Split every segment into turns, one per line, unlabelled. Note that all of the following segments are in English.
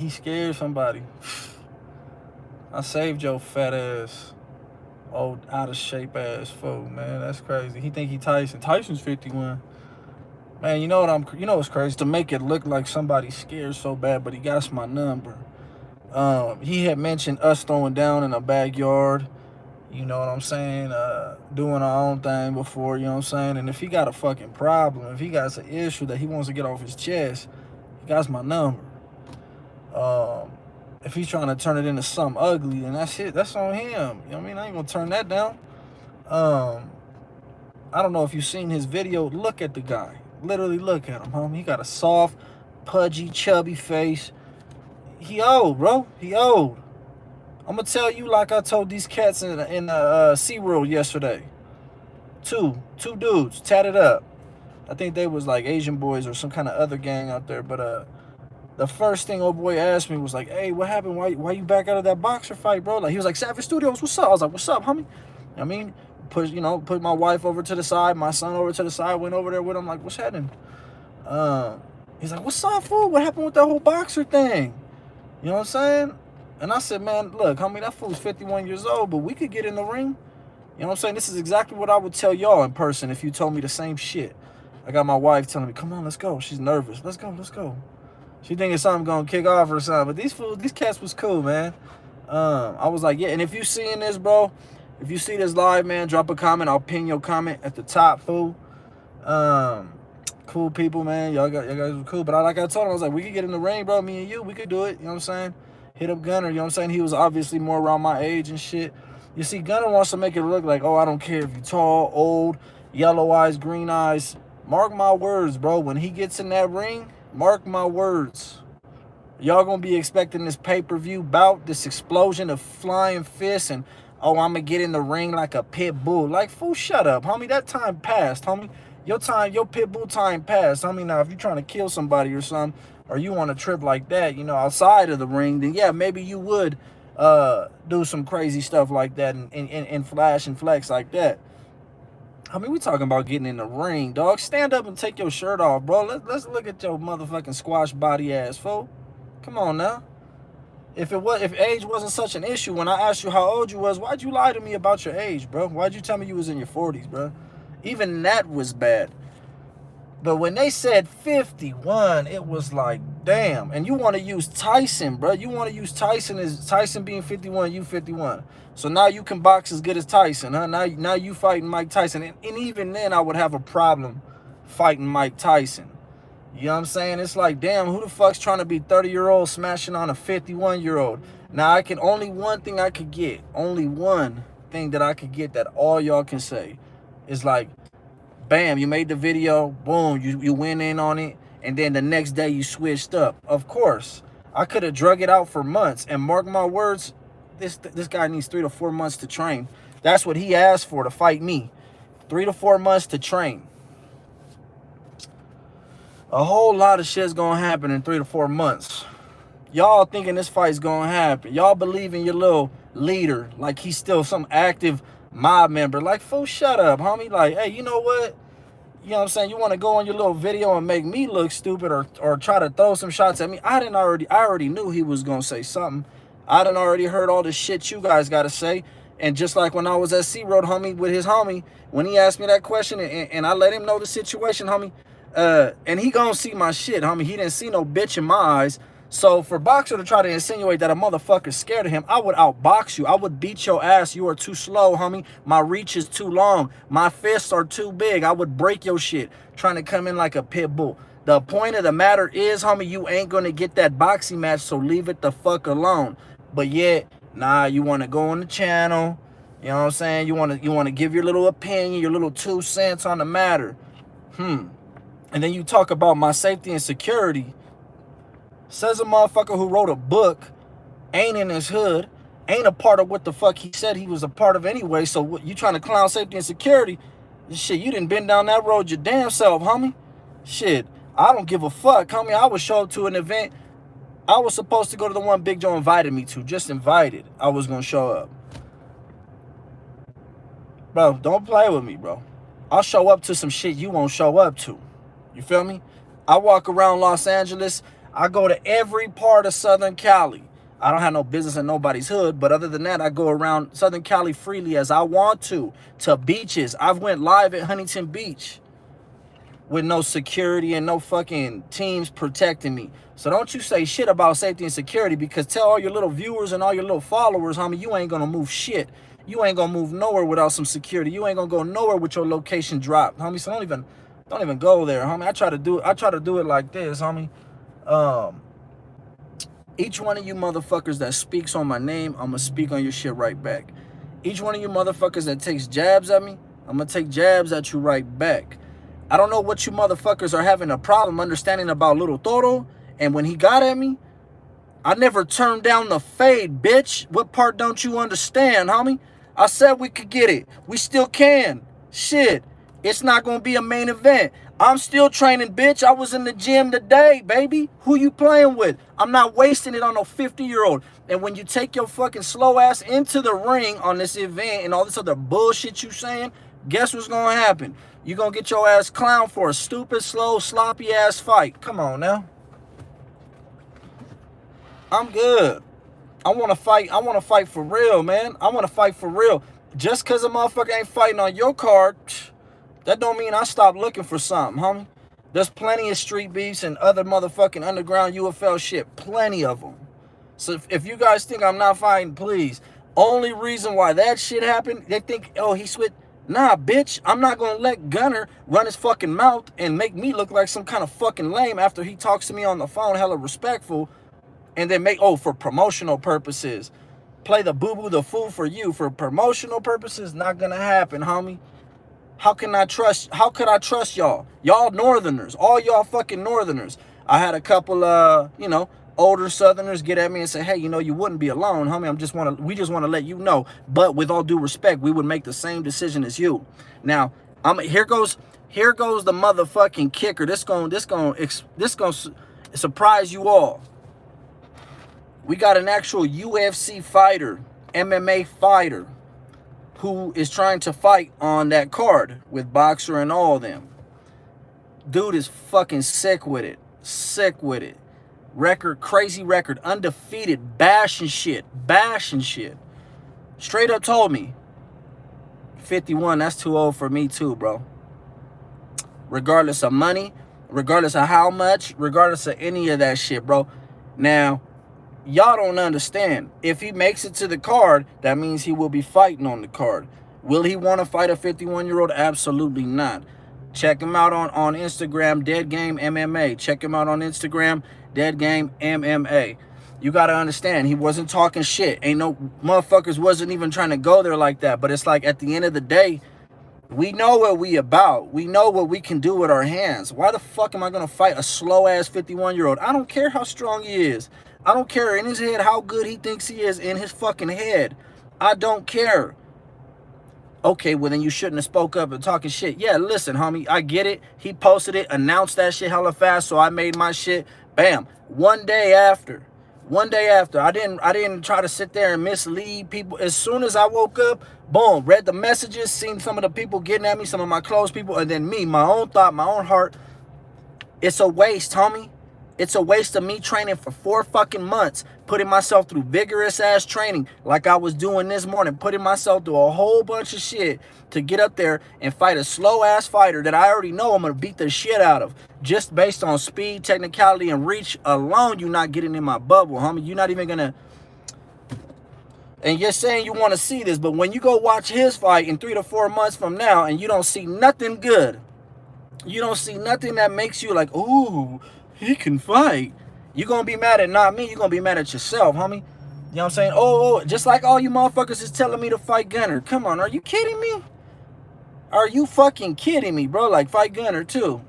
he scared somebody. I saved your fat ass, old out of shape ass fool, man. That's crazy. He think he Tyson. Tyson's 51. Man, you know what's crazy? To make it look like somebody's scared so bad, but he got my number. He had mentioned us throwing down in a backyard. You know what I'm saying? Doing our own thing before, you know what I'm saying? And if he got a fucking problem, if he got an issue that he wants to get off his chest, he got my number. Um, if he's trying to turn it into something ugly, then that's it. That's on him. You know what I mean? I ain't gonna turn that down. Um, I don't know if you've seen his video. Look at the guy. Literally look at him, homie. He got a soft, pudgy, chubby face. He old, bro. He old. I'm gonna tell you like I told these cats in SeaWorld yesterday. Two dudes tatted up. I think they was like Asian boys or some kind of other gang out there. But the first thing old boy asked me was like, "Hey, what happened? Why you back out of that boxer fight, bro?" Like he was like, "Savage Studios, what's up?" I was like, "What's up, homie?" I mean, put my wife over to the side, my son over to the side, went over there with him like, "What's happening?" He's like, "What's up, fool? What happened with that whole boxer thing?" You know what I'm saying? And I said, "Man, look, homie, that fool's 51 years old, but we could get in the ring." You know what I'm saying? This is exactly what I would tell y'all in person if you told me the same shit. I got my wife telling me, "Come on, let's go." She's nervous. Let's go, let's go. She thinking something gonna kick off or something. But these cats was cool, man. I was like, yeah. And if you seeing this, bro, if you see this live, man, drop a comment. I'll pin your comment at the top, fool. Cool people, man. Y'all guys were cool. But like I told him, I was like, we could get in the ring, bro. Me and you, we could do it. You know what I'm saying? Hit up Gunner. You know what I'm saying? He was obviously more around my age and shit. You see, Gunner wants to make it look like, oh, I don't care if you're tall, old, yellow eyes, green eyes. Mark my words, bro. When he gets in that ring, mark my words. Y'all gonna be expecting this pay-per-view bout, this explosion of flying fists, and oh, I'm gonna get in the ring like a pit bull. Like, fool, shut up, homie. That time passed, homie. Your pit bull time passed, homie. Now, if you're trying to kill somebody or something, or you want to trip like that, you know, outside of the ring, then yeah, maybe you would do some crazy stuff like that and flash and flex like that. I mean, we talking about getting in the ring, dog. Stand up and take your shirt off, bro. Let's look at your motherfucking squash body ass, fool. Come on now. If age wasn't such an issue, when I asked you how old you was, why'd you lie to me about your age, bro? Why'd you tell me you was in your 40s, bro? Even that was bad. But when they said 51, it was like, damn. And you want to use Tyson, bro. You want to use Tyson as Tyson being 51, you 51. So now you can box as good as Tyson, huh? Now you fighting Mike Tyson. And even then, I would have a problem fighting Mike Tyson. You know what I'm saying? It's like, damn, who the fuck's trying to be 30-year-old smashing on a 51-year-old? Now, only one thing I could get, only one thing that I could get that all y'all can say is like, bam, you made the video, boom, you went in on it, and then the next day you switched up. Of course, I could have drug it out for months, and mark my words, this guy needs 3 to 4 months to train. That's what he asked for to fight me. 3 to 4 months to train. A whole lot of shit's gonna happen in 3 to 4 months. Y'all thinking this fight's gonna happen. Y'all believe in your little leader like he's still some active mob member. Like, fool, shut up, homie. Like, hey, you know what? You know what I'm saying? You want to go on your little video and make me look stupid or try to throw some shots at me? I already knew he was gonna say something. I done already heard all the shit you guys gotta say. And just like when I was at SeaWorld, homie, with his homie, when he asked me that question and I let him know the situation, homie, and he gonna see my shit, homie. He didn't see no bitch in my eyes. So for Boxer to try to insinuate that a motherfucker's scared of him, I would outbox you. I would beat your ass. You are too slow, homie. My reach is too long. My fists are too big. I would break your shit trying to come in like a pit bull. The point of the matter is, homie, you ain't gonna get that boxing match, so leave it the fuck alone. But yet, nah, you wanna go on the channel, you know what I'm saying? You wanna give your little opinion, your little 2 cents on the matter. And then you talk about my safety and security. Says a motherfucker who wrote a book, ain't in his hood, ain't a part of what the fuck he said he was a part of anyway. So what, you trying to clown safety and security? Shit, you didn't been down that road your damn self, homie. Shit, I don't give a fuck, homie. I would show up to an event. I was supposed to go to the one Big Joe invited me to. Just invited. I was going to show up. Bro, don't play with me, bro. I'll show up to some shit you won't show up to. You feel me? I walk around Los Angeles. I go to every part of Southern Cali. I don't have no business in nobody's hood, but other than that, I go around Southern Cali freely as I want to beaches. I've went live at Huntington Beach with no security and no fucking teams protecting me. So don't you say shit about safety and security, because tell all your little viewers and all your little followers, homie, you ain't gonna move shit. You ain't gonna move nowhere without some security. You ain't gonna go nowhere with your location dropped, homie. So don't even go there, homie. I try to do it like this, homie. Each one of you motherfuckers that speaks on my name, I'm gonna speak on your shit right back. Each one of you motherfuckers that takes jabs at me, I'm gonna take jabs at you right back. I don't know what you motherfuckers are having a problem understanding about Little Toro. And when he got at me, I never turned down the fade, bitch. What part don't you understand, homie? I said we could get it. We still can. Shit. It's not going to be a main event. I'm still training, bitch. I was in the gym today, baby. Who you playing with? I'm not wasting it on no 50-year-old. And when you take your fucking slow ass into the ring on this event and all this other bullshit you saying, guess what's going to happen? You're going to get your ass clowned for a stupid, slow, sloppy ass fight. Come on now. I'm good. I want to fight. I want to fight for real, man. I want to fight for real. Just because a motherfucker ain't fighting on your card, that don't mean I stop looking for something, homie. There's plenty of street beefs and other motherfucking underground UFL shit. Plenty of them. So if you guys think I'm not fighting, please. Only reason why that shit happened, they think, oh, he switched. Nah, bitch, I'm not going to let Gunner run his fucking mouth and make me look like some kind of fucking lame after he talks to me on the phone, hella respectful, and then for promotional purposes. Play the boo-boo, the fool for you. For promotional purposes, not going to happen, homie. How could I trust y'all? Y'all Northerners, all y'all fucking Northerners. I had a couple, older Southerners get at me and say, hey, you wouldn't be alone, homie. We just want to let you know. But with all due respect, we would make the same decision as you. Now, here goes the motherfucking kicker. This gonna surprise you all. We got an actual UFC fighter, MMA fighter, who is trying to fight on that card with Boxer and all of them. Dude is fucking sick with it. Crazy record, undefeated, bashing shit. Straight up told me, 51, that's too old for me too, bro. Regardless of money, regardless of how much, regardless of any of that shit, bro. Now, y'all don't understand. If he makes it to the card, that means he will be fighting on the card. Will he want to fight a 51-year-old? Absolutely not. Check him out on Instagram, Dead Game MMA. Check him out on Instagram, Dead Game MMA. You got to understand, he wasn't talking shit. Ain't no motherfuckers wasn't even trying to go there like that. But it's like, at the end of the day, we know what we about. We know what we can do with our hands. Why the fuck am I going to fight a slow-ass 51-year-old? I don't care how strong he is. I don't care in his head how good he thinks he is in his fucking head. I don't care. Okay, well then you shouldn't have spoke up and talking shit. Yeah, listen, homie, I get it. He posted it, announced that shit hella fast, so I made my shit. Bam. One day after, I didn't try to sit there and mislead people. As soon as I woke up, boom, read the messages, seen some of the people getting at me, some of my close people, and then me, my own thought, my own heart. It's a waste, homie. It's a waste of me training for 4 fucking months, putting myself through vigorous ass training like I was doing this morning, putting myself through a whole bunch of shit to get up there and fight a slow ass fighter that I already know I'm gonna beat the shit out of, just based on speed, technicality, and reach alone. You're not getting in my bubble, homie. You're not even gonna. And you're saying you want to see this, but when you go watch his fight in 3 to 4 months from now and you don't see nothing good, you don't see nothing that makes you like, ooh, he can fight, you're going to be mad at not me, you're going to be mad at yourself, homie. You know what I'm saying? Oh, just like all you motherfuckers is telling me to fight Gunner. Come on, are you kidding me? Are you fucking kidding me, bro? Like, fight Gunner too.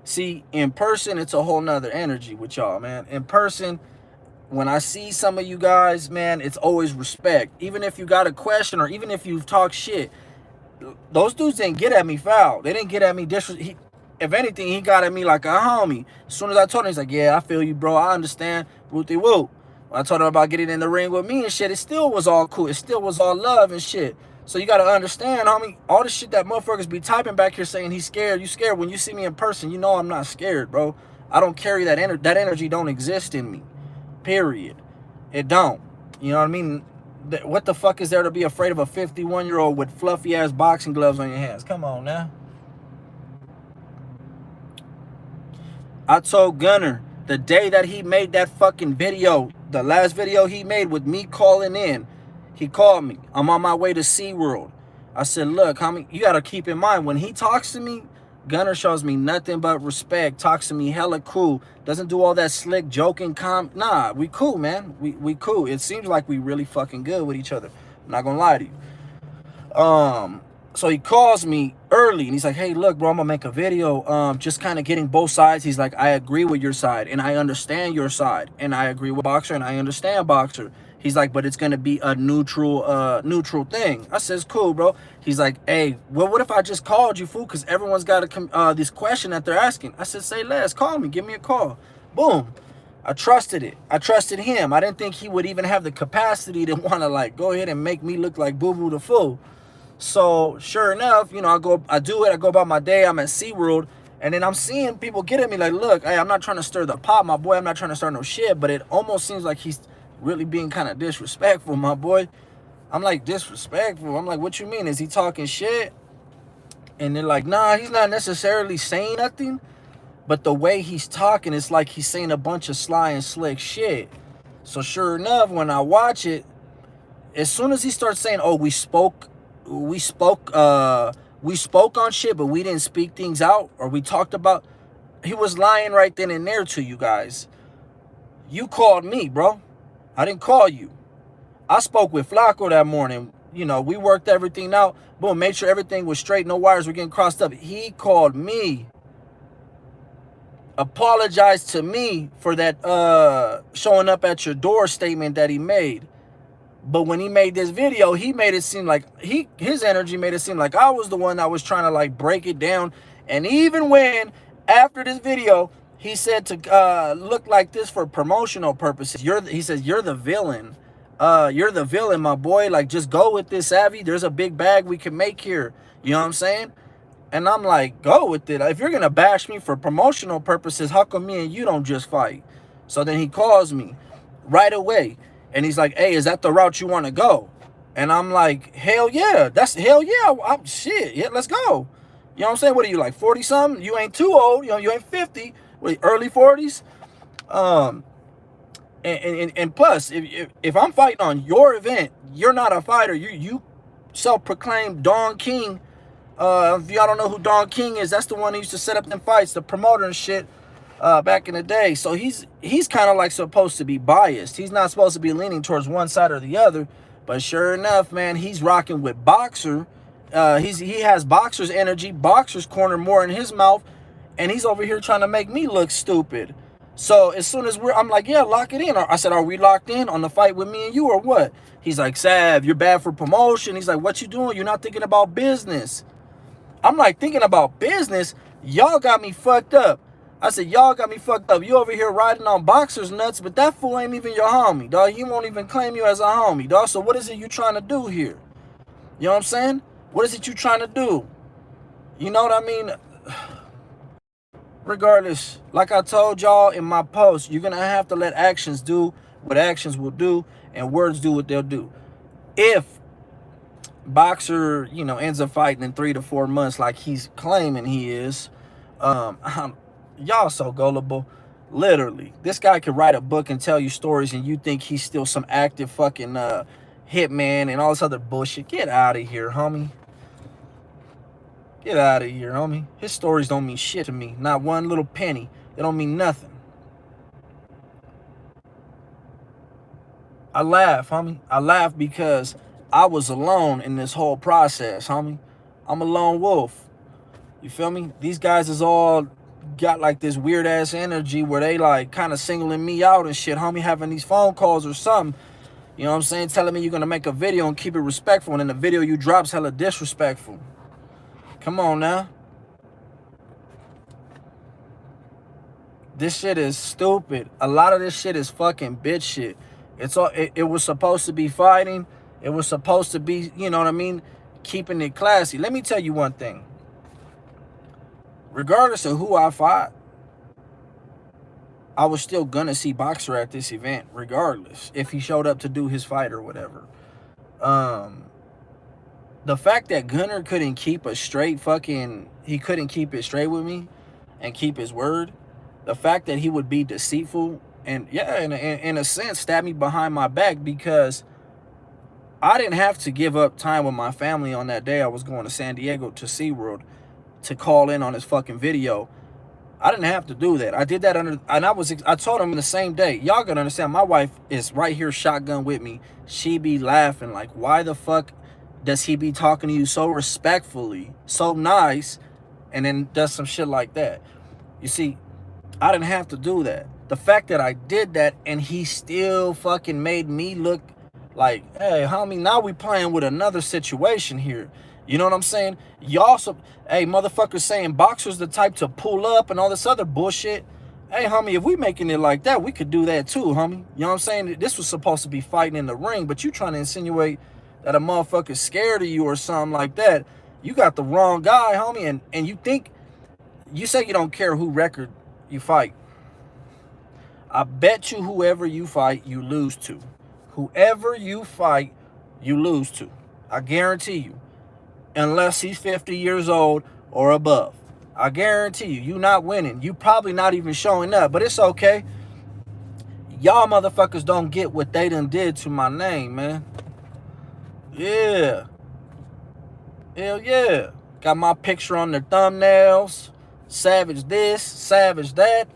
See, in person, it's a whole nother energy with y'all, man. In person, when I see some of you guys, man, it's always respect. Even if you got a question or even if you've talked shit, those dudes didn't get at me foul. They didn't get at me if anything, he got at me like a homie. As soon as I told him, he's like, yeah, I feel you, bro. I understand. Wooty woo. When I told him about getting in the ring with me and shit, it still was all cool. It still was all love and shit. So you got to understand, homie, all the shit that motherfuckers be typing back here saying he's scared. You scared. When you see me in person, you know I'm not scared, bro. I don't carry that energy. That energy don't exist in me. Period. It don't. You know what I mean? What the fuck is there to be afraid of a 51-year-old with fluffy ass boxing gloves on your hands? Come on now. I told Gunner the day that he made that fucking video, the last video he made with me calling in, he called me. I'm on my way to SeaWorld. I said, look, homie, you got to keep in mind, when he talks to me, Gunner shows me nothing but respect, talks to me hella cool, doesn't do all that slick joking, nah, we cool, man. We cool. It seems like we really fucking good with each other. I'm not gonna lie to you. So he calls me early and he's like, hey, look, bro, I'm gonna make a video, just kind of getting both sides. He's like, I agree with your side and I understand your side, and I agree with Boxer and I understand Boxer. He's like, but it's gonna be a neutral thing. I says, cool, bro. He's like, hey, well, what if I just called you, fool? Because everyone's got this question that they're asking. I said, say less, call me, give me a call. Boom. I trusted it. I trusted him. I didn't think he would even have the capacity to want to like go ahead and make me look like Boo Boo the fool. So sure enough, you know, I do it. I go about my day. I'm at SeaWorld, and then I'm seeing people get at me like, look, hey, I'm not trying to stir the pot, my boy. I'm not trying to start no shit, but it almost seems like he's really being kind of disrespectful, my boy. I'm like, disrespectful? I'm like, what you mean? Is he talking shit? And they're like, nah, he's not necessarily saying nothing, but the way he's talking, it's like he's saying a bunch of sly and slick shit. So sure enough, when I watch it, as soon as he starts saying, oh, we spoke on shit, but we didn't speak things out, or we talked about, he was lying right then and there to you guys. You called me, bro. I didn't call you. I spoke with Flacco that morning. You know, we worked everything out. Boom, made sure everything was straight. No wires were getting crossed up. He called me. Apologized to me for that showing up at your door statement that he made. But when he made this video, he made it seem like his energy made it seem like I was the one that was trying to like break it down. And even when after this video, he said to look like this for promotional purposes. He says, you're the villain. You're the villain, my boy. Like, just go with this, Savvy. There's a big bag we can make here. You know what I'm saying? And I'm like, go with it. If you're going to bash me for promotional purposes, how come me and you don't just fight? So then he calls me right away. And he's like, hey, is that the route you want to go? And I'm like, hell yeah. Hell yeah. Shit. Yeah, let's go. You know what I'm saying? What are you, like 40-something? You ain't too old. You know, you ain't 50. What, early 40s? And plus, if I'm fighting on your event, you're not a fighter. You self-proclaimed Don King. If y'all don't know who Don King is, that's the one who used to set up them fights, the promoter and shit, back in the day. So he's kind of like supposed to be biased. He's not supposed to be leaning towards one side or the other. But sure enough, man, he's rocking with Boxer. He has Boxer's energy, Boxer's corner more in his mouth, and he's over here trying to make me look stupid. So as soon as I'm like, yeah, lock it in. I said, are we locked in on the fight with me and you or what? He's like, Sav, you're bad for promotion. He's like, what you doing? You're not thinking about business. I'm like, thinking about business? Y'all got me fucked up. I said, y'all got me fucked up. You over here riding on Boxer's nuts, but that fool ain't even your homie, dog. He won't even claim you as a homie, dog. So what is it you trying to do here? You know what I'm saying? What is it you trying to do? You know what I mean? Regardless, like I told y'all in my post, you're going to have to let actions do what actions will do and words do what they'll do. If Boxer, you know, ends up fighting in 3 to 4 months like he's claiming he is, y'all so gullible. Literally, this guy could write a book and tell you stories and you think he's still some active fucking hitman and all this other bullshit. Get out of here, homie. Get out of here, homie. His stories don't mean shit to me. Not one little penny. They don't mean nothing. I laugh, homie. I laugh because I was alone in this whole process, homie. I'm a lone wolf. You feel me? These guys is all got like this weird ass energy where they like kind of singling me out and shit, homie, having these phone calls or something. You know what I'm saying? Telling me you're going to make a video and keep it respectful, and then the video you drop's hella disrespectful. Come on now. This shit is stupid. A lot of this shit is fucking bitch shit. It's all. It was supposed to be fighting. It was supposed to be, you know what I mean? keeping it classy. Let me tell you one thing. Regardless of who I fought, I was still gonna see Boxer at this event, regardless if he showed up to do his fight or whatever. The fact that Gunner couldn't keep a straight he couldn't keep it straight with me and keep his word. The fact that he would be deceitful and, yeah, in a sense, stab me behind my back, because I didn't have to give up time with my family on that day. I was going to San Diego to SeaWorld to call in on his fucking video. I didn't have to do that. I did that and I told him in the same day, y'all gonna understand, my wife is right here shotgun with me. She be laughing like, why the fuck does he be talking to you so respectfully, so nice, and then does some shit like that? You see, I didn't have to do that. The fact that I did that and he still fucking made me look like, hey, homie, now we playing with another situation here. You know what I'm saying? Y'all, hey, motherfuckers saying Boxer's the type to pull up and all this other bullshit. Hey, homie, if we making it like that, we could do that too, homie. You know what I'm saying? This was supposed to be fighting in the ring, but you trying to insinuate that a motherfucker's scared of you or something like that. You got the wrong guy, homie, and you say you don't care who record you fight. I bet you whoever you fight, you lose to. Whoever you fight, you lose to. I guarantee you. Unless he's 50 years old or above. I guarantee you, you're not winning. You probably not even showing up, but it's okay. Y'all motherfuckers don't get what they done did to my name, man. Yeah. Hell yeah. Got my picture on their thumbnails. Savage this, savage that.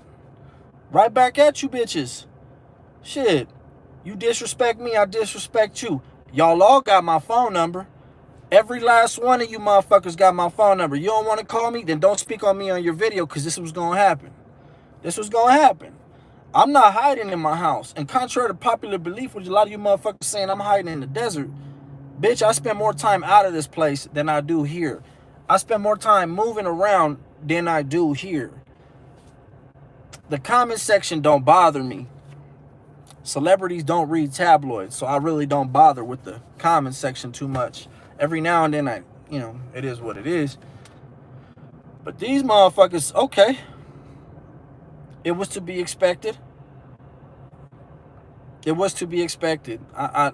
Right back at you bitches. Shit. You disrespect me, I disrespect you. Y'all all got my phone number. Every last one of you motherfuckers got my phone number. You don't want to call me? Then don't speak on me on your video, because this was going to happen. This was going to happen. I'm not hiding in my house. And contrary to popular belief, which a lot of you motherfuckers saying I'm hiding in the desert, bitch, I spend more time out of this place than I do here. I spend more time moving around than I do here. The comment section don't bother me. Celebrities don't read tabloids, so I really don't bother with the comment section too much. Every now and then, it is what it is. But these motherfuckers, okay. It was to be expected. It was to be expected. I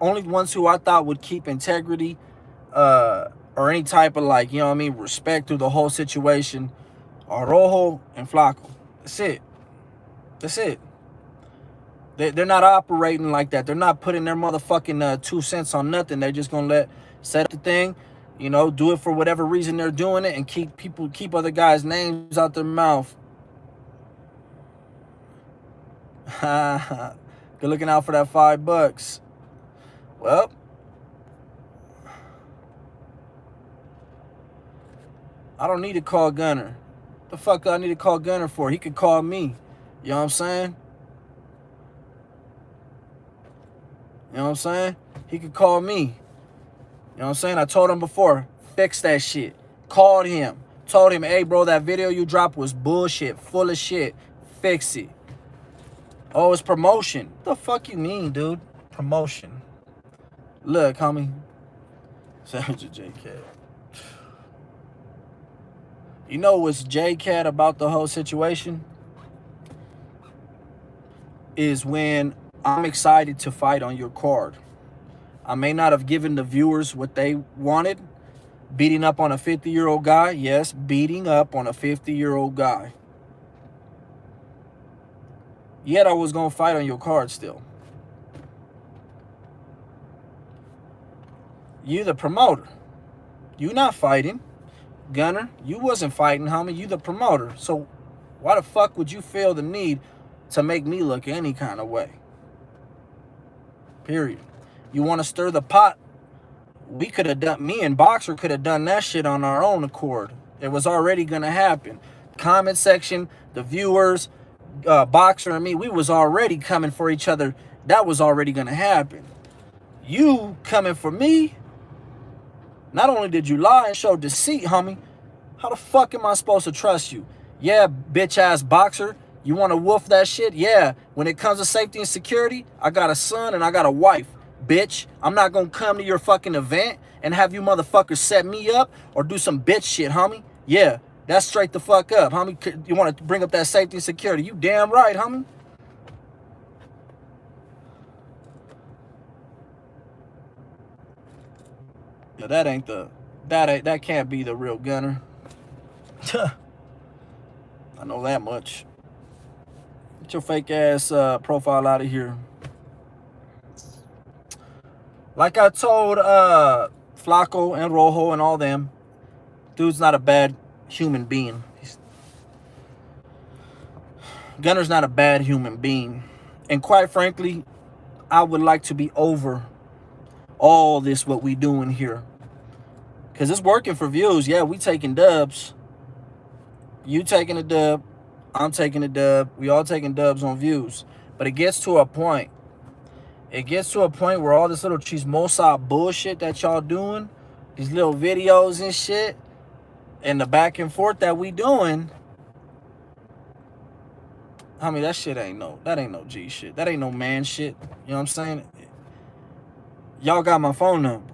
only ones who I thought would keep integrity, or any type of respect through the whole situation are Rojo and Flaco. That's it. That's it. They're not operating like that. They're not putting their motherfucking 2 cents on nothing. They're just gonna set up the thing, do it for whatever reason they're doing it, and keep other guys' names out their mouth. Good looking out for that $5. Well, I don't need to call Gunner. The fuck I need to call Gunner for? He could call me. You know what I'm saying? You know what I'm saying? He could call me. You know what I'm saying? I told him before, fix that shit. Called him. Told him, hey, bro, that video you dropped was bullshit, full of shit. Fix it. Oh, it's promotion. What the fuck you mean, dude? Promotion. Look, homie. Savage a J-Cat. You know what's J-Cat about the whole situation? Is when I'm excited to fight on your card. I may not have given the viewers what they wanted. Beating up on a 50-year-old guy. Yes, beating up on a 50-year-old guy. Yet I was going to fight on your card still. You the promoter. You not fighting. Gunner, you wasn't fighting, homie. You the promoter. So why the fuck would you feel the need to make me look any kind of way? Period. You want to stir the pot? We could have done, me and Boxer could have done that shit on our own accord. It was already going to happen. Comment section, the viewers, Boxer and me, we was already coming for each other. That was already going to happen. You coming for me? Not only did you lie and show deceit, homie, how the fuck am I supposed to trust you? Yeah, bitch-ass Boxer, you want to wolf that shit? Yeah, when it comes to safety and security, I got a son and I got a wife. Bitch, I'm not going to come to your fucking event and have you motherfuckers set me up or do some bitch shit, homie. Yeah, that's straight the fuck up, homie. You want to bring up that safety and security. You damn right, homie. Yeah, that can't be the real Gunner. I know that much. Get your fake ass profile out of here. Like I told Flacco and Rojo and all them, dude's not a bad human being. Gunner's not a bad human being. And quite frankly, I would like to be over all this what we doing here. Because it's working for views. Yeah, we taking dubs. You taking a dub. I'm taking a dub. We all taking dubs on views. But it gets to a point. It gets to a point where all this little chismosa bullshit that y'all doing, these little videos and shit, and the back and forth that we doing, I mean, that ain't no G shit. That ain't no man shit. You know what I'm saying? Y'all got my phone number.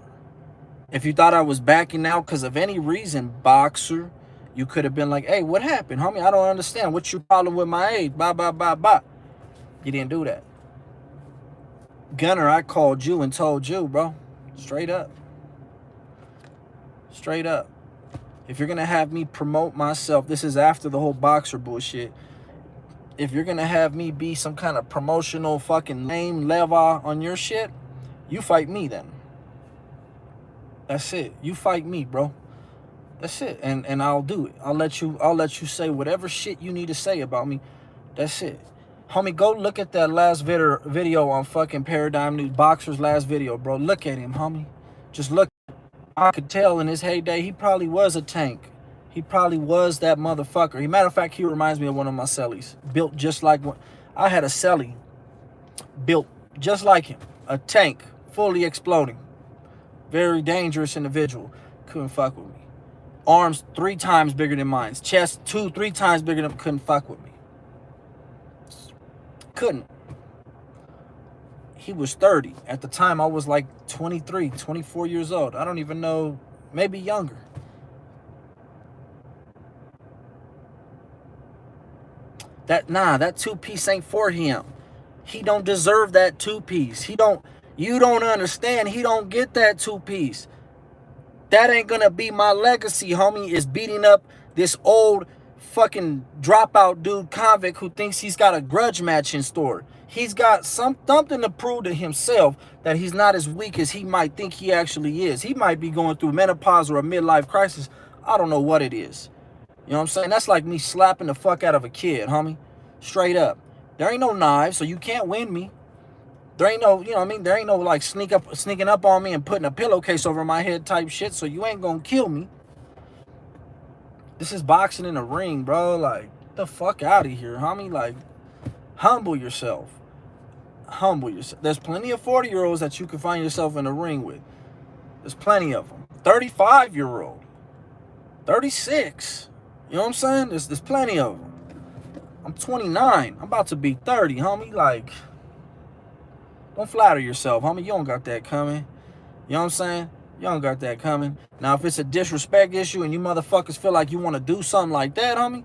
If you thought I was backing out because of any reason, boxer, you could have been like, hey, what happened, homie? I don't understand. What you problem with my age? Blah, blah, blah, blah. You didn't do that. Gunner, I called you and told you, bro. Straight up. Straight up. If you're going to have me promote myself, this is after the whole boxer bullshit. If you're going to have me be some kind of promotional fucking lame leva on your shit, you fight me then. That's it. You fight me, bro. That's it. And I'll do it. I'll let you say whatever shit you need to say about me. That's it. Homie, go look at that last video on fucking Paradigm News. Boxer's last video, bro. Look at him, homie. Just look. I could tell in his heyday, he probably was a tank. He probably was that motherfucker. Matter of fact, he reminds me of one of my cellies. Built just like one. I had a celly built just like him. A tank, fully exploding. Very dangerous individual. Couldn't fuck with me. Arms 3 times bigger than mine. Chest 2-3 times bigger than, couldn't fuck with me. Couldn't. He was 30. At the time, I was like 23, 24 years old. I don't even know, maybe younger. That 2-piece ain't for him. He don't deserve that 2-piece. You don't understand. He don't get that 2-piece. That ain't gonna be my legacy, homie, is beating up this old fucking dropout dude convict who thinks he's got a grudge match in store. He's got something to prove to himself that he's not as weak as he might think he actually is. He might be going through menopause or a midlife crisis. I don't know what it is. You know what I'm saying? That's like me slapping the fuck out of a kid, homie. Straight up. There ain't no knives, so you can't win me. There ain't no, you know what I mean? There ain't no like sneaking up on me and putting a pillowcase over my head type shit, so you ain't gonna kill me. This is boxing in a ring, bro. Like, get the fuck out of here, homie. Like, humble yourself. Humble yourself. There's plenty of 40-year-olds that you can find yourself in a ring with. There's plenty of them. 35-year-old. 36. You know what I'm saying? There's plenty of them. I'm 29. I'm about to be 30, homie. Like, don't flatter yourself, homie. You don't got that coming. You know what I'm saying? You don't got that coming. Now, if it's a disrespect issue and you motherfuckers feel like you want to do something like that, homie,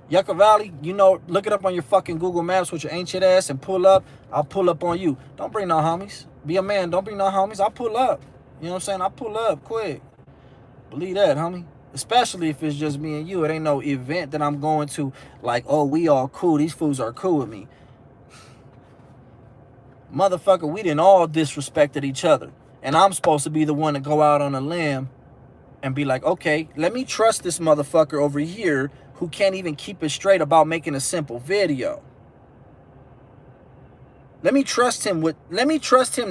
Yucca Valley, you know, look it up on your fucking Google Maps with your ancient ass and pull up. I'll pull up on you. Don't bring no homies. Be a man. Don't bring no homies. I'll pull up. You know what I'm saying? I'll pull up quick. Believe that, homie. Especially if it's just me and you. It ain't no event that I'm going to like, oh, we all cool. These fools are cool with me. Motherfucker, we didn't all disrespected each other. And I'm supposed to be the one to go out on a limb and be like, okay, let me trust this motherfucker over here who can't even keep it straight about making a simple video. Let me trust him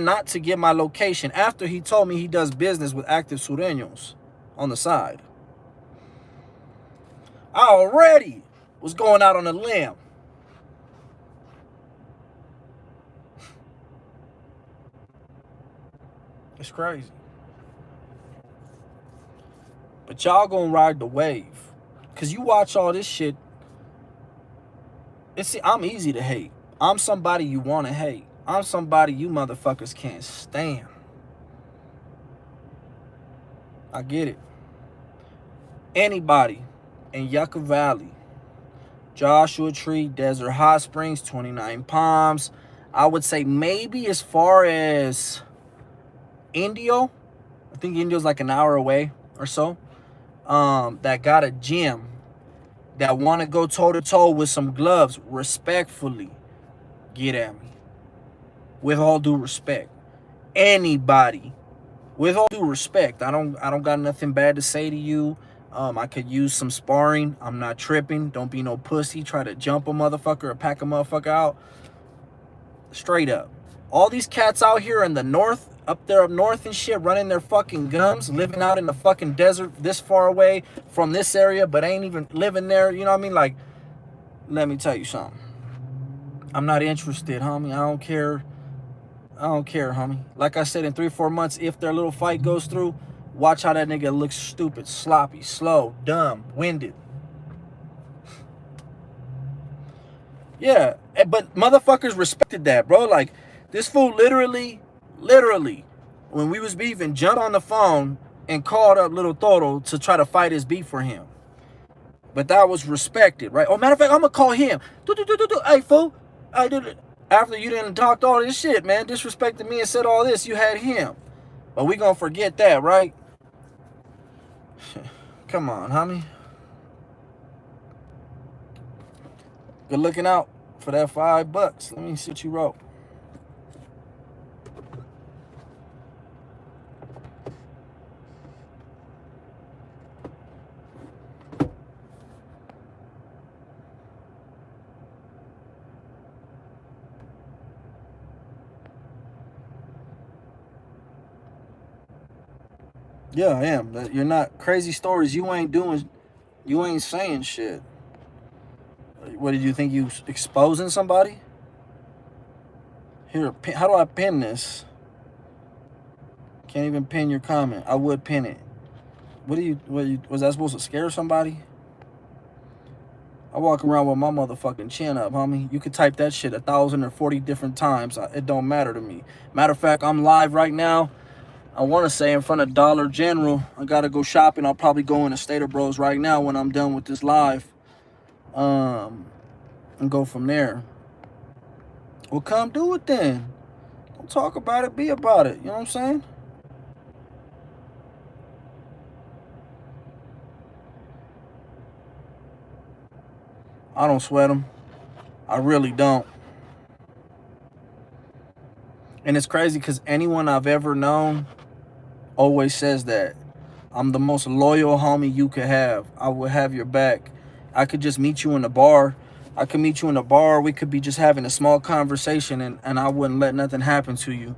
not to give my location after he told me he does business with active sureños on the side. I already was going out on a limb. It's crazy. But y'all gonna ride the wave. Cause you watch all this shit. I'm easy to hate. I'm somebody you wanna hate. I'm somebody you motherfuckers can't stand. I get it. Anybody in Yucca Valley, Joshua Tree, Desert Hot Springs, 29 Palms, I would say maybe as far as Indio, I think Indio's like an hour away or so, that got a gym, that want to go toe to toe with some gloves, respectfully, get at me. With all due respect. Anybody. With all due respect. I don't got nothing bad to say to you. I could use some sparring. I'm not tripping. Don't be no pussy. Try to jump a motherfucker or pack a motherfucker out. Straight up. All these cats out here in the north, up there up north and shit, running their fucking gums, living out in the fucking desert this far away from this area, but ain't even living there. You know what I mean? Like, let me tell you something. I'm not interested, homie. I don't care, homie. Like I said, in 3-4 months, if their little fight goes through, watch how that nigga looks stupid, sloppy, slow, dumb, winded. Yeah, but motherfuckers respected that, bro. Like, this fool literally, when we was beefing, jumped on the phone and called up Little Toro to try to fight his beef for him. But that was respected, right? Oh, matter of fact, I'm gonna call him. Hey, fool. After you didn't talk all this shit, man, disrespected me and said all this, you had him. But we gonna forget that, right? Come on, homie. Good looking out for that $5. Let me see what you wrote. Yeah, I am. You're not crazy stories. You ain't doing. You ain't saying shit. What did you think? You exposing somebody? Here, how do I pin this? Can't even pin your comment. I would pin it. Was that supposed to scare somebody? I walk around with my motherfucking chin up, homie. You could type that shit 1,040 different times. It don't matter to me. Matter of fact, I'm live right now. I want to say in front of Dollar General. I got to go shopping. I'll probably go in the Stater Bros right now when I'm done with this live. And go from there. Well, come do it then. Don't talk about it, be about it. You know what I'm saying? I don't sweat them. I really don't. And it's crazy because anyone I've ever known always says that. I'm the most loyal homie you could have. I will have your back. I could just meet you in the bar. I could meet you in the bar. We could be just having a small conversation and I wouldn't let nothing happen to you.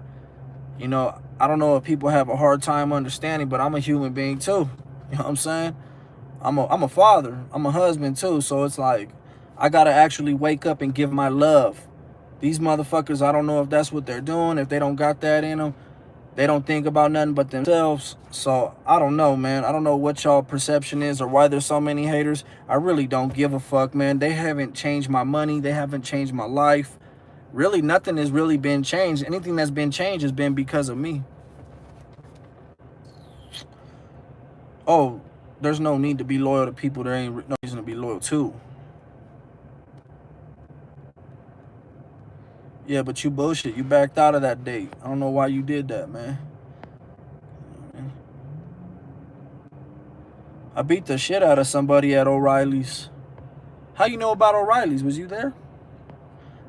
You know, I don't know if people have a hard time understanding, but I'm a human being too. You know what I'm saying? I'm a father. I'm a husband too. So it's like, I got to actually wake up and give my love. These motherfuckers, I don't know if that's what they're doing. If they don't got that in them, they don't think about nothing but themselves. So I don't know, man. I don't know what y'all perception is or why there's so many haters. I really don't give a fuck, man. They haven't changed my money. They haven't changed my life. Really, nothing has really been changed. Anything that's been changed has been because of me. Oh, there's no need to be loyal to people there ain't no reason to be loyal to. Yeah, but you bullshit. You backed out of that date. I don't know why you did that, man. I beat the shit out of somebody at O'Reilly's. How you know about O'Reilly's? Was you there?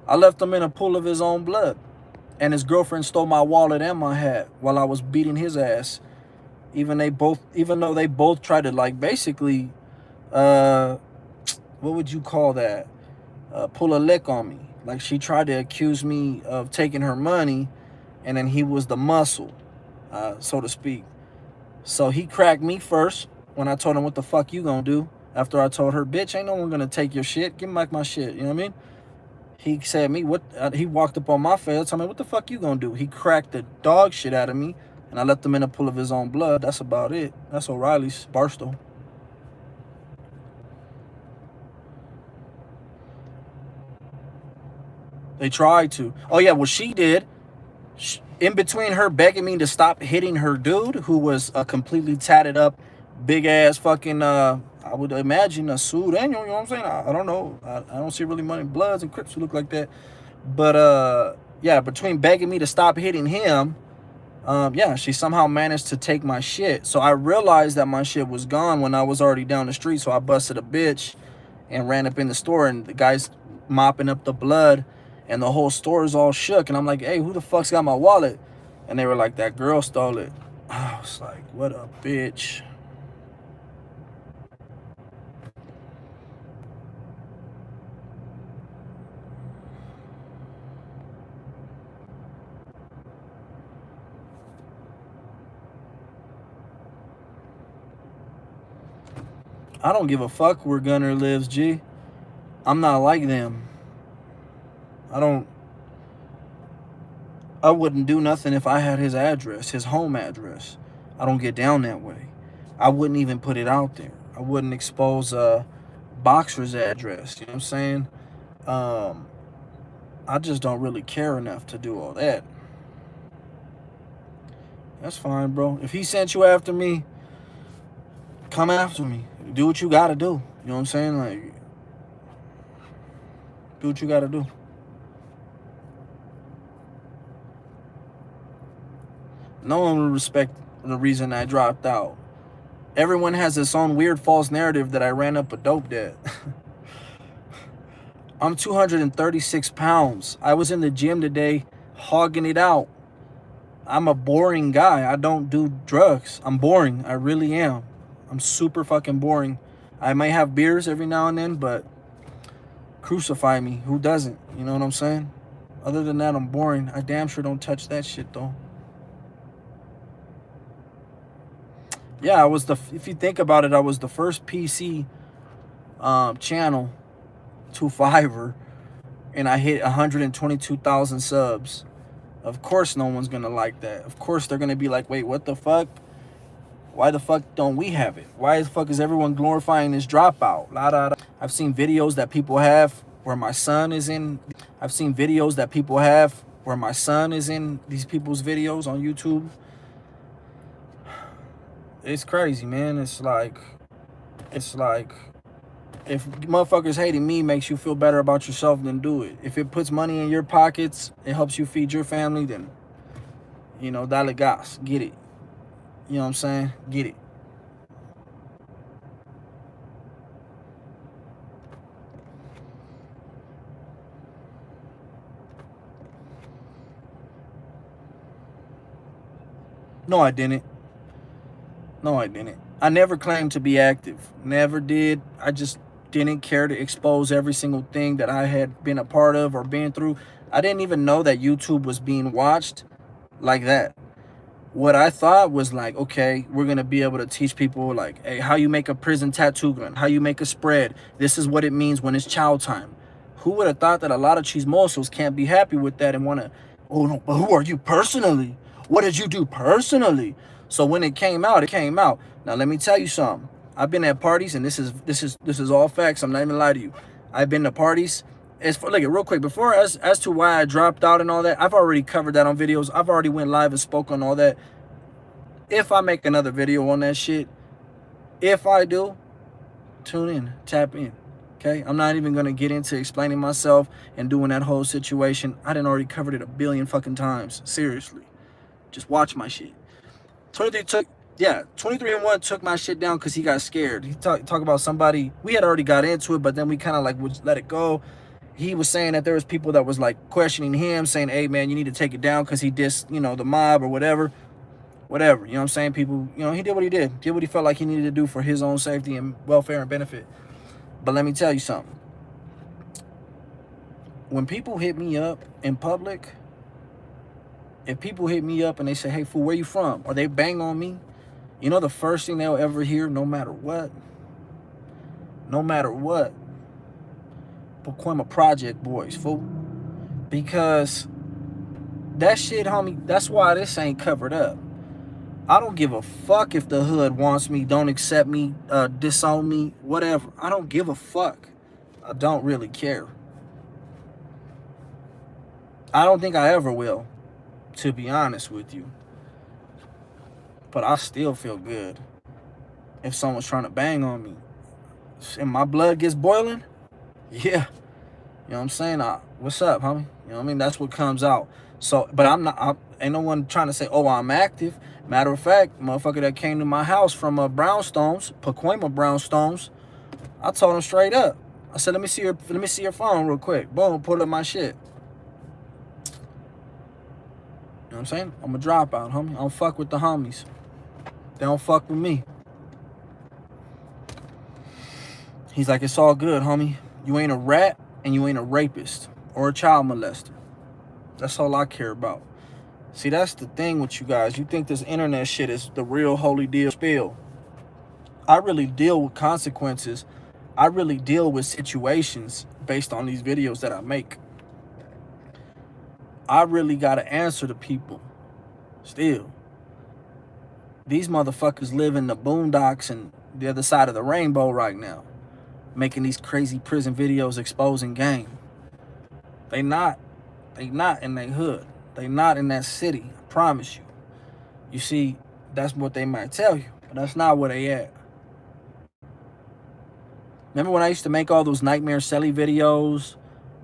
I left him in a pool of his own blood. And his girlfriend stole my wallet and my hat while I was beating his ass. Even though they both tried to, like, basically, what would you call that? Pull a lick on me. Like, she tried to accuse me of taking her money, and then he was the muscle, so to speak. So he cracked me first when I told him, what the fuck you gonna do? After I told her, bitch, ain't no one gonna take your shit. Give me back my shit. You know what I mean? He said me, what? He walked up on my face, told me, what the fuck you gonna do? He cracked the dog shit out of me, and I left him in a pool of his own blood. That's about it. That's O'Reilly's, Barstow. They tried to. Oh, yeah, well, she did. in between her begging me to stop hitting her dude, who was a completely tatted up, big ass fucking, I would imagine a Sue Daniel, you know what I'm saying? I don't know. I don't see really many Bloods and Crips who look like that. But, yeah, between begging me to stop hitting him, yeah, she somehow managed to take my shit. So I realized that my shit was gone when I was already down the street. So I busted a bitch and ran up in the store, and the guy's mopping up the blood, and the whole store is all shook. And I'm like, hey, who the fuck's got my wallet? And they were like, that girl stole it. I was like, what a bitch. I don't give a fuck where Gunner lives, G. I'm not like them. I wouldn't do nothing if I had his address, his home address. I don't get down that way. I wouldn't even put it out there. I wouldn't expose Boxer's address. You know what I'm saying? I just don't really care enough to do all that. That's fine, bro. If he sent you after me, come after me. Do what you gotta do. You know what I'm saying? Like, do what you gotta do. No one will respect the reason I dropped out. Everyone has its own weird false narrative that I ran up a dope debt. I'm 236 pounds. I was in the gym today hogging it out. I'm a boring guy. I don't do drugs. I'm boring. I really am. I'm super fucking boring. I might have beers every now and then, but crucify me. Who doesn't? You know what I'm saying? Other than that, I'm boring. I damn sure don't touch that shit, though. Yeah, if you think about it, I was the first PC channel to Fiverr, and I hit 122,000 subs. Of course no one's gonna like that. Of course they're gonna be like, wait, what the fuck? Why the fuck don't we have it? Why the fuck is everyone glorifying this dropout? La, da, da. I've seen videos that people have where my son is in. I've seen videos that people have where my son is in these people's videos on YouTube. It's crazy, man. It's like if motherfuckers hating me makes you feel better about yourself, then do it. If it puts money in your pockets, it helps you feed your family, then, you know, dale gas, get it. You know what I'm saying? Get it. No, I didn't. No, I didn't. I never claimed to be active. Never did. I just didn't care to expose every single thing that I had been a part of or been through. I didn't even know that YouTube was being watched like that. What I thought was like, okay, we're going to be able to teach people like, hey, how you make a prison tattoo gun, how you make a spread. This is what it means when it's chow time. Who would have thought that a lot of chismosos can't be happy with that and want to, oh, no, but who are you personally? What did you do personally? So when it came out, it came out. Now, let me tell you something. I've been at parties, and this is all facts. I'm not even lying to you. I've been to parties. Look, real quick, before as to why I dropped out and all that, I've already covered that on videos. I've already went live and spoke on all that. If I make another video on that shit, if I do, tune in, tap in. Okay, I'm not even gonna get into explaining myself and doing that whole situation. I done already covered it a billion fucking times. Seriously, just watch my shit. 23andMe took my shit down because he got scared. He talk about somebody. We had already got into it, but then we kind of like would let it go. He was saying that there was people that was like questioning him, saying, hey man, you need to take it down because he dissed, you know, the mob or whatever. You know what I'm saying? People, you know, he did what he did what he felt like he needed to do for his own safety and welfare and benefit. But let me tell you something. When people hit me up in public, if people hit me up and they say, hey fool, where you from? Or they bang on me, you know the first thing they'll ever hear, no matter what, Pacoima Project Boys, fool. Because that shit, homie, that's why this ain't covered up. I don't give a fuck if the hood wants me, don't accept me, disown me, whatever. I don't give a fuck. I don't really care. I don't think I ever will. to be honest with you. But I still feel good if someone's trying to bang on me. And my blood gets boiling, yeah. You know what I'm saying? What's up, homie? You know what I mean? That's what comes out. So, but ain't no one trying to say, oh, I'm active. Matter of fact, motherfucker that came to my house from Brownstones, Pacoima Brownstones, I told him straight up. I said, let me see your phone real quick. Boom, pull up my shit. You know what I'm saying? I'm a dropout, homie. I don't fuck with the homies. They don't fuck with me. He's like, it's all good, homie. You ain't a rat and you ain't a rapist or a child molester. That's all I care about. See, that's the thing with you guys. You think this internet shit is the real holy deal spill. I really deal with consequences. I really deal with situations based on these videos that I make. I really got to answer to people still. These motherfuckers live in the boondocks and the other side of the rainbow right now, making these crazy prison videos exposing gang. They not in their hood. They not in that city, I promise you. You see, that's what they might tell you, but that's not where they at. Remember when I used to make all those Nightmare Sally videos?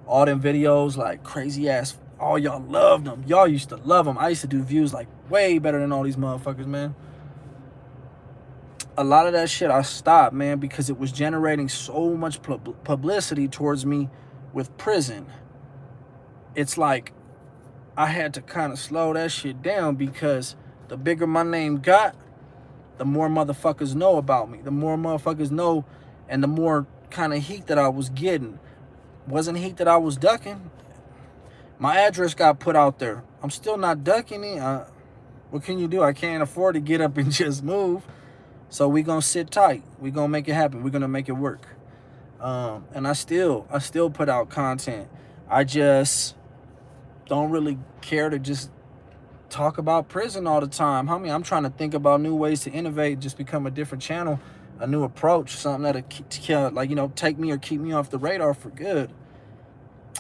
All them videos, like crazy ass, oh, y'all loved them. Y'all used to love them. I used to do views like way better than all these motherfuckers, man. A lot of that shit I stopped, man, because it was generating so much publicity towards me with prison. It's like I had to kind of slow that shit down because the bigger my name got, the more motherfuckers know about me. The more motherfuckers know, and the more kind of heat that I was getting. Wasn't heat that I was ducking. My address got put out there. I'm still not ducking it. What can you do? I can't afford to get up and just move. So we gonna sit tight. We gonna make it happen. We're gonna make it work. And I still put out content. I just don't really care to just talk about prison all the time. Homie, I'm trying to think about new ways to innovate, just become a different channel, a new approach, something that'll, like, you know, take me or keep me off the radar for good.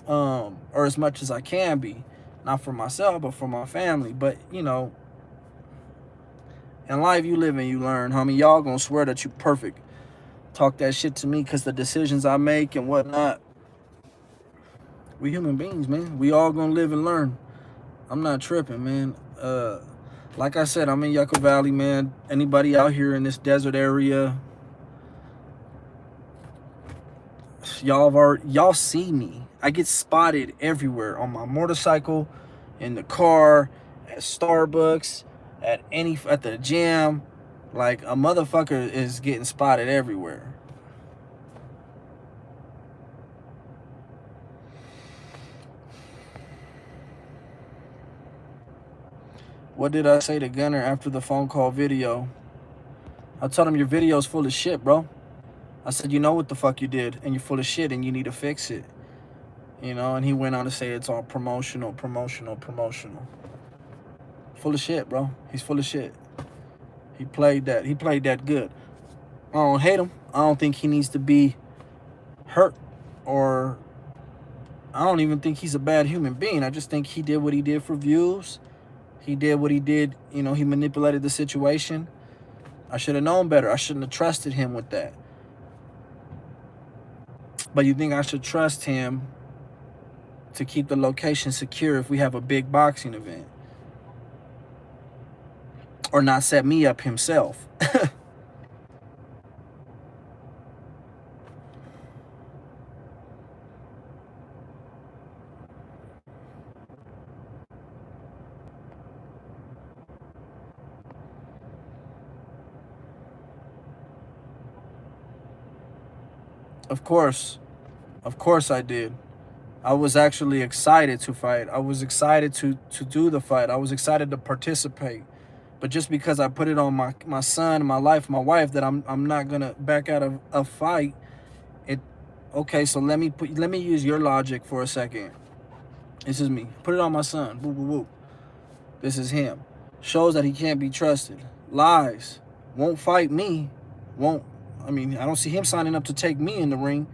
Or as much as I can be. Not for myself, but for my family. But, you know, in life you live and you learn, homie. Y'all gonna swear that you perfect. Talk that shit to me because the decisions I make and whatnot. We human beings, man. We all gonna live and learn. I'm not tripping, man. Like I said, I'm in Yucca Valley, man. Anybody out here in this desert area, y'all see me. I get spotted everywhere on my motorcycle, in the car, at Starbucks, at the gym. Like, a motherfucker is getting spotted everywhere. What did I say to Gunner after the phone call video? I told him your video's full of shit, bro. I said, you know what the fuck you did, and you're full of shit, and you need to fix it. You know, and he went on to say it's all promotional. Full of shit, bro. He's full of shit. He played that good. I don't hate him. I don't think he needs to be hurt, or I don't even think he's a bad human being. I just think he did what he did for views. He did what he did. You know, he manipulated the situation. I should have known better. I shouldn't have trusted him with that. But you think I should trust him to keep the location secure if we have a big boxing event? Or not set me up himself? Of course I did. I was actually excited to fight. I was excited to do the fight. I was excited to participate. But just because I put it on my son, my life, my wife, that I'm not gonna back out of a fight. Okay, so let me use your logic for a second. This is me. Put it on my son. Woo woo woo. This is him. Shows that he can't be trusted. Lies. Won't fight me. I don't see him signing up to take me in the ring,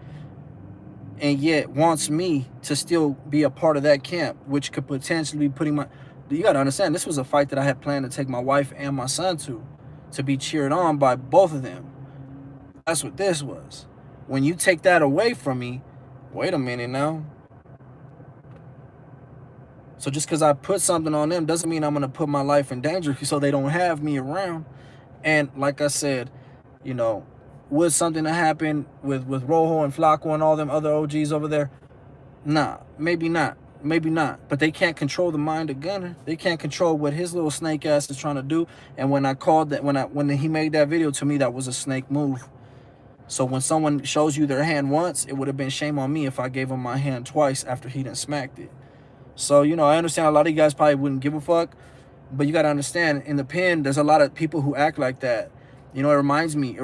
and yet wants me to still be a part of that camp, which could potentially be putting You got to understand, this was a fight that I had planned to take my wife and my son to be cheered on by both of them. That's what this was. When you take that away from me, wait a minute now. So just because I put something on them doesn't mean I'm going to put my life in danger so they don't have me around. And like I said, you know, was something to happen with Rojo and Flacco and all them other OGs over there? Nah, maybe not. Maybe not. But they can't control the mind of Gunner. They can't control what his little snake ass is trying to do. And when I called that, when he made that video, to me, that was a snake move. So when someone shows you their hand once, it would have been shame on me if I gave him my hand twice after he done smacked it. So, you know, I understand a lot of you guys probably wouldn't give a fuck, but you got to understand, in the pen, there's a lot of people who act like that. You know, it reminds me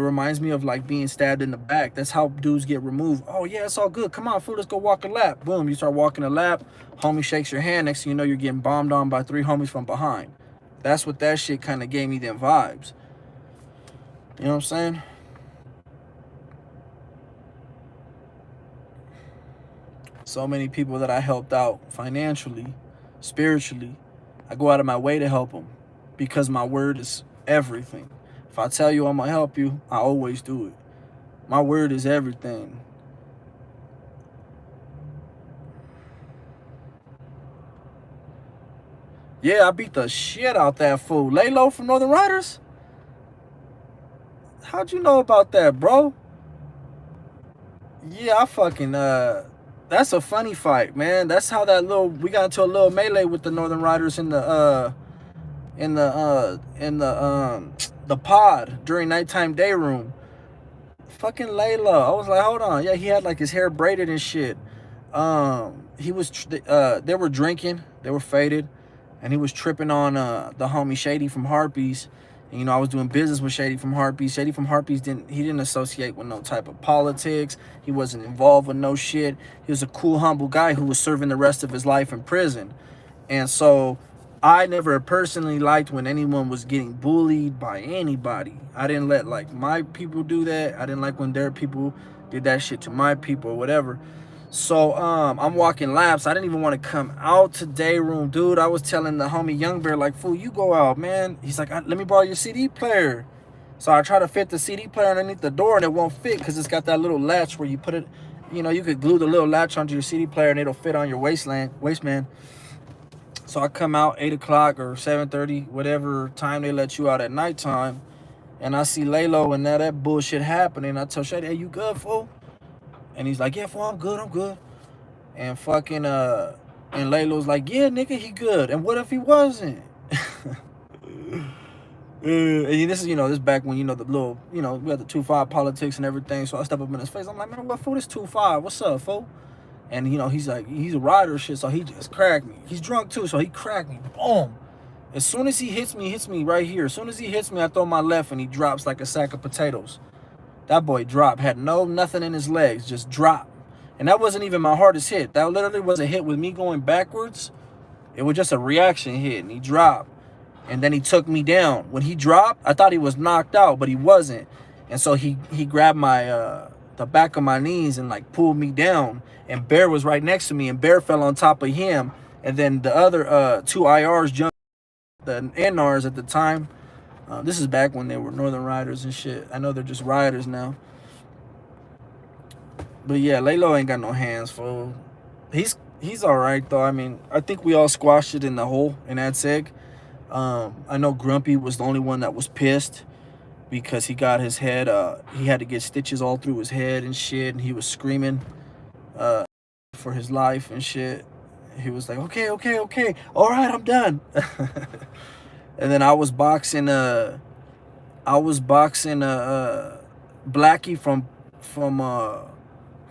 of like being stabbed in the back. That's how dudes get removed. Oh yeah, it's all good. Come on, fool, let's go walk a lap. Boom, you start walking a lap. Homie shakes your hand. Next thing you know, you're getting bombed on by 3 homies from behind. That's what that shit kind of gave me them vibes. You know what I'm saying? So many people that I helped out financially, spiritually, I go out of my way to help them because my word is everything. If I tell you I'm going to help you, I always do it. My word is everything. Yeah, I beat the shit out that fool. Lay low from Northern Riders? How'd you know about that, bro? Yeah, I fucking, that's a funny fight, man. That's how we got into a little melee with the Northern Riders in the pod during nighttime day room. Fucking Layla. I was like, hold on. Yeah, he had like his hair braided and shit. He was they were drinking, they were faded, and he was tripping on the homie Shady from Harpies. And, you know, I was doing business with Shady from Harpies. Shady from Harpies didn't associate with no type of politics. He wasn't involved with no shit. He was a cool, humble guy who was serving the rest of his life in prison. And so I never personally liked when anyone was getting bullied by anybody. I didn't let like my people do that. I didn't like when their people did that shit to my people or whatever. So I'm walking laps. I didn't even want to come out to day room, dude. I was telling the homie Young Bear, like, fool, you go out, man. He's like, let me borrow your CD player. So I try to fit the CD player underneath the door, and it won't fit because it's got that little latch where you put it, you know, you could glue the little latch onto your CD player and it'll fit on your waistband. So I come out 8 o'clock or 7:30, whatever time they let you out at nighttime, and I see Laylo, and now that bullshit happening. I tell Shady, hey, you good, fool? And he's like, yeah, fool, I'm good. And fucking, and Laylo's like, yeah, nigga, he good. And what if he wasn't? And this is, you know, this back when, you know, the little, you know, we had the 2-5 politics and everything. So I step up in his face. I'm like, man, what, fool, this 2-5? What's up, fool? And, you know, he's like, he's a rider shit, so he just cracked me. He's drunk, too, so he cracked me. Boom. As soon as he hits me right here. As soon as he hits me, I throw my left, and he drops like a sack of potatoes. That boy dropped, had nothing in his legs, just dropped. And that wasn't even my hardest hit. That literally was a hit with me going backwards. It was just a reaction hit, and he dropped. And then he took me down. When he dropped, I thought he was knocked out, but he wasn't. And so he grabbed my the back of my knees and like pulled me down. And Bear was right next to me, and Bear fell on top of him. And then the other 2 IRs jumped, the NRs at the time. This is back when they were Northern Riders and shit. I know they're just riders now. But yeah, Laylo ain't got no hands, fool. He's all right, though. I mean, I think we all squashed it in the hole in that seg. I know Grumpy was the only one that was pissed because he got his head, he had to get stitches all through his head and shit, and he was screaming for his life and shit. He was like, okay, all right, I'm done. And then I was boxing Blackie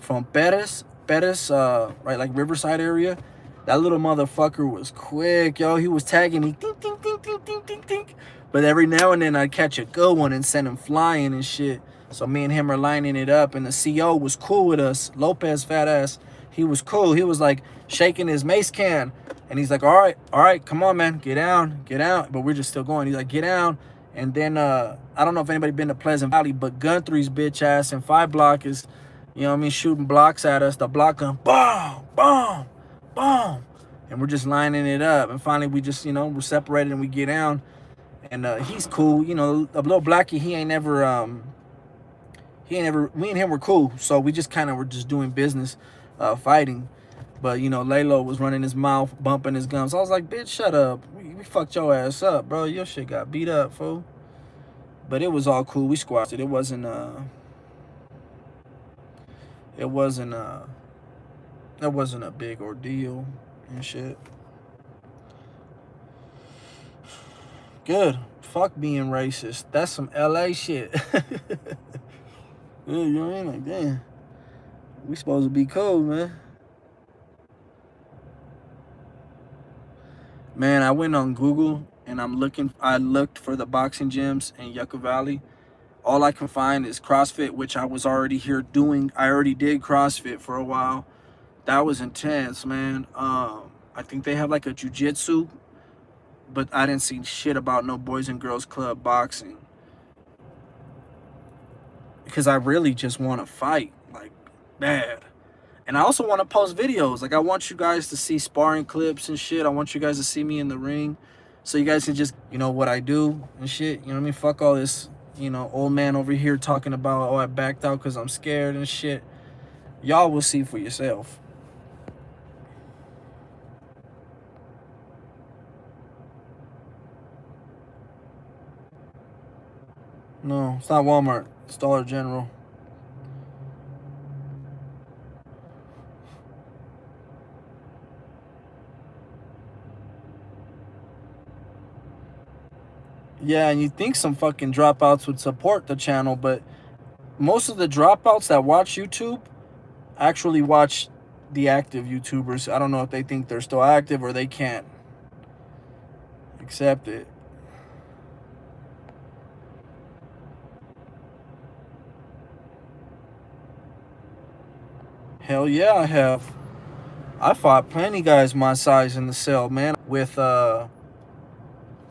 from Perez, right, like Riverside area. That little motherfucker was quick, yo. He was tagging me, ding, ding, ding, ding, ding, ding, ding. But every now and then I'd catch a good one and send him flying and shit. So me and him are lining it up, and the CO was cool with us. Lopez, fat ass, he was cool. He was like shaking his mace can, and he's like, all right, come on, man, get down. But we're just still going. He's like, get down. And then I don't know if anybody been to Pleasant Valley, but Gun 3's bitch ass and 5 Block is, you know what I mean, shooting blocks at us. The block gun, boom, boom, boom. and we're just lining it up. And finally, we just, we're separated and we get down. And he's cool, a little blackie. Me and him were cool. So we just kind of were just doing business, fighting. But Lalo was running his mouth, bumping his gums. I was like, bitch, shut up. We fucked your ass up, bro. Your shit got beat up, fool. But it was all cool. We squashed it. It wasn't it wasn't a big ordeal and shit. Good. Fuck being racist. That's some LA shit. Yeah, you know what I mean? Like, damn. We supposed to be cool, man. Man, I went on Google and I looked for the boxing gyms in Yucca Valley. All I can find is CrossFit, which I was already here doing. I already did CrossFit for a while. That was intense, man. I think they have like a jiu-jitsu, but I didn't see shit about no Boys and Girls Club boxing. Because I really just want to fight, like, bad. And I also want to post videos. Like, I want you guys to see sparring clips and shit. I want you guys to see me in the ring, so you guys can just, what I do and shit. You know what I mean? Fuck all this, old man over here talking about, oh, I backed out because I'm scared and shit. Y'all will see for yourself. No, it's not Walmart. It's Dollar General. Yeah, and you think some fucking dropouts would support the channel, but most of the dropouts that watch YouTube actually watch the active YouTubers. I don't know if they think they're still active or they can't accept it. Hell yeah, I have. I fought plenty guys my size in the cell, man, with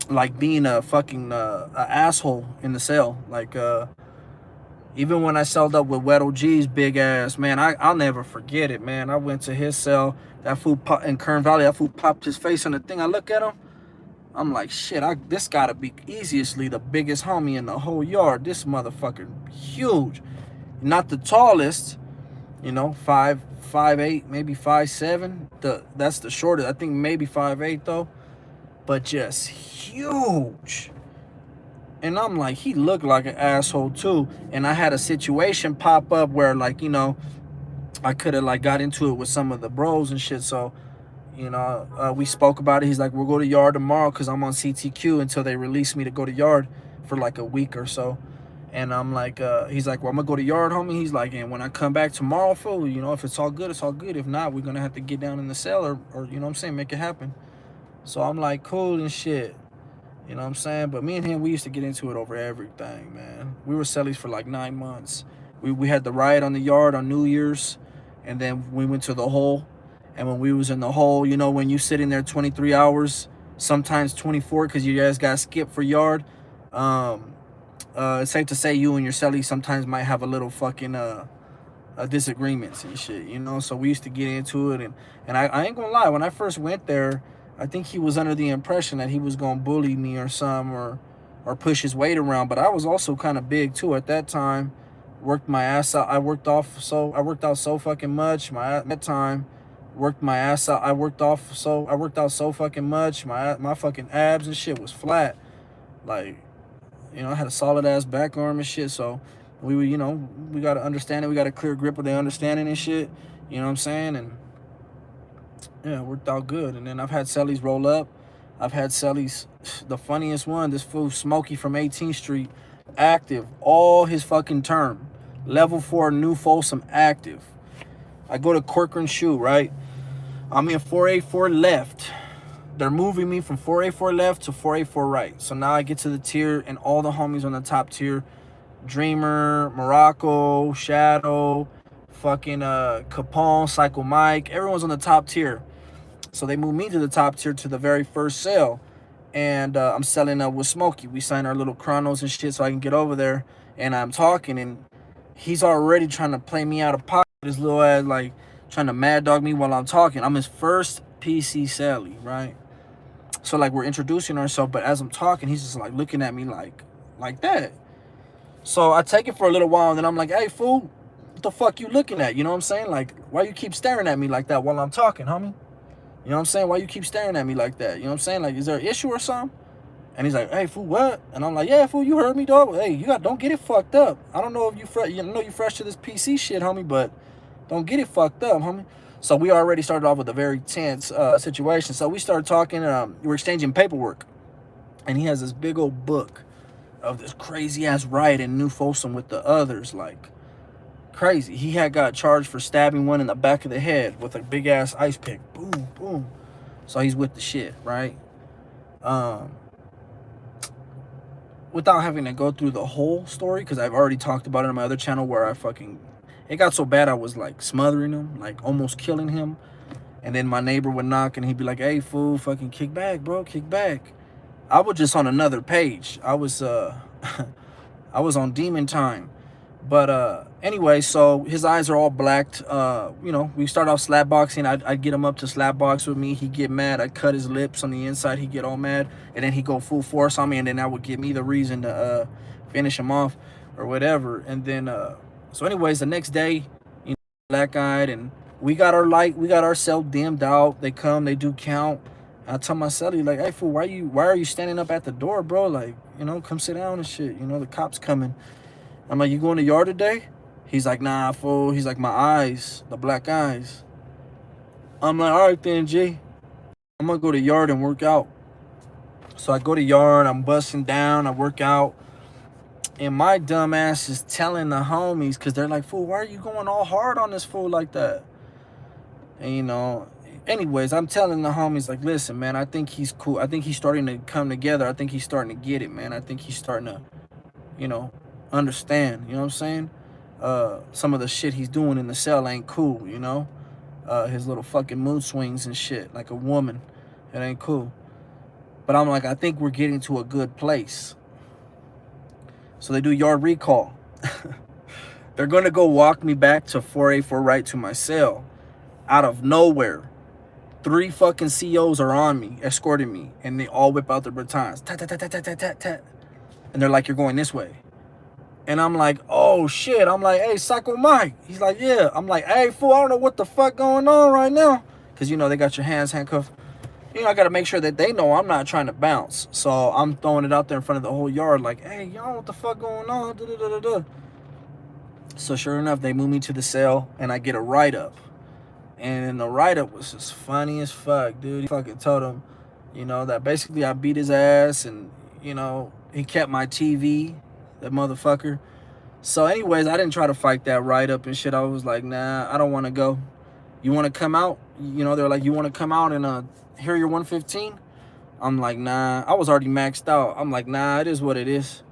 like being a fucking a asshole in the cell. Like even when I celled up with Weddle G's big ass, man, I'll never forget it, man. I went to his cell. That fool in Kern Valley, that fool popped his face on the thing. I look at him, I'm like, shit, this gotta be easily the biggest homie in the whole yard. This motherfucker huge. Not the tallest, 5'8", maybe 5'7". That's the shortest. I think maybe 5'8" though. But just huge. And I'm like, he looked like an asshole too. And I had a situation pop up where, like, I could have like got into it with some of the bros and shit. So, we spoke about it. He's like, we'll go to yard tomorrow because I'm on CTQ until they release me to go to yard for like a week or so. And I'm like, he's like, well, I'm gonna go to yard, homie. He's like, and when I come back tomorrow, fool, if it's all good, it's all good. If not, we're gonna have to get down in the cell or you know what I'm saying, make it happen. So I'm like, cool and shit. You know what I'm saying? But me and him, we used to get into it over everything, man. We were cellies for like 9 months. We had the riot on the yard on New Year's, and then we went to the hole. And when we was in the hole, when you sit in there 23 hours, sometimes 24, because you guys got skipped for yard, it's safe to say you and your celly sometimes might have a little fucking disagreements and shit, So we used to get into it, and I ain't gonna lie, when I first went there, I think he was under the impression that he was gonna bully me or push his weight around. But I was also kind of big too at that time. Worked my ass out. I worked out so fucking much. That time, worked my ass out. I worked out so fucking much. My fucking abs and shit was flat. Like, I had a solid ass back arm and shit. So we were, we gotta understand it. We got a clear grip of the understanding and shit. You know what I'm saying? And yeah, it worked out good. And then I've had cellies roll up. I've had cellies, the funniest one, this fool Smokey from 18th Street, active all his fucking term. Level 4 New Folsom active. I go to Corcoran Shoe, right? I'm in 484 left. They're moving me from 484 left to 484 right. So now I get to the tier and all the homies on the top tier. Dreamer, Morocco, Shadow, fucking Capone, Psycho Mike. Everyone's on the top tier. So they moved me to the top tier to the very first sale. And I'm selling up with Smokey. We signed our little chronos and shit so I can get over there. And I'm talking, and he's already trying to play me out of pocket. His little ass, like, trying to mad dog me while I'm talking. I'm his first PC Sally, right? So like we're introducing ourselves, but as I'm talking, he's just like looking at me like that. So I take it for a little while, and then I'm like, hey, fool, what the fuck you looking at? You know what I'm saying? Like, why you keep staring at me like that while I'm talking, homie? You know what I'm saying? Why you keep staring at me like that? You know what I'm saying? Like, is there an issue or something? And he's like, hey, fool, what? And I'm like, yeah, fool, you heard me, dog. Hey, don't get it fucked up. I don't know if you fresh, you know you fresh to this PC shit, homie, but don't get it fucked up, homie. So we already started off with a very tense situation. So we started talking. We were exchanging paperwork, and he has this big old book of this crazy ass riot in New Folsom with the others, like crazy. He had got charged for stabbing one in the back of the head with a big ass ice pick. Boom, boom. So he's with the shit, right? Um, Without having to go through the whole story, because I've already talked about it on my other channel where it got so bad I was like smothering him, like almost killing him. And then my neighbor would knock and he'd be like, hey, fool, fucking kick back, bro, kick back. I was just on another page. I was I was on demon time. But anyway, so his eyes are all blacked. We start off slap boxing. I'd get him up to slap box with me. He'd get mad. I'd cut his lips on the inside. He'd get all mad. And then he'd go full force on me. And then that would give me the reason to finish him off or whatever. And then, so anyways, the next day, black-eyed, and we got our cell dimmed out. They come, they do count. I tell my cellie, like, hey, fool, why are you standing up at the door, bro? Like, come sit down and shit. The cops coming. I'm like, you going to yard today? He's like, nah, fool. He's like, my eyes, the black eyes. I'm like, all right then, G. I'm going to go to yard and work out. So I go to yard. I'm busting down. I work out. And my dumb ass is telling the homies, because they're like, fool, why are you going all hard on this fool like that? And, anyways, I'm telling the homies, like, listen, man, I think he's cool. I think he's starting to come together. I think he's starting to get it, man. I think he's starting to, understand, you know what I'm saying? Some of the shit he's doing in the cell ain't cool, his little fucking mood swings and shit, like a woman. It ain't cool. But I'm like, I think we're getting to a good place. So they do yard recall. They're going to go walk me back to 484 right to my cell. Out of nowhere, 3 fucking COs are on me, escorting me, and they all whip out their batons. Tat, tat, tat, tat, tat, tat, tat. And they're like, you're going this way. And I'm like, oh, shit. I'm like, hey, Psycho Mike. He's like, yeah. I'm like, hey, fool, I don't know what the fuck going on right now. Because, they got your hands handcuffed. I got to make sure that they know I'm not trying to bounce. So I'm throwing it out there in front of the whole yard like, hey, y'all, what the fuck going on? Da, da, da, da, da. So sure enough, they move me to the cell, and I get a write-up. And the write-up was just funny as fuck, dude. He fucking told him, that basically I beat his ass, and, he kept my TV, that motherfucker. So anyways, I didn't try to fight that write-up and shit. I was like, nah, I don't want to go. You want to come out? They're like, you want to come out and hear your 115? I'm like, nah. I was already maxed out. I'm like, nah, it is what it is.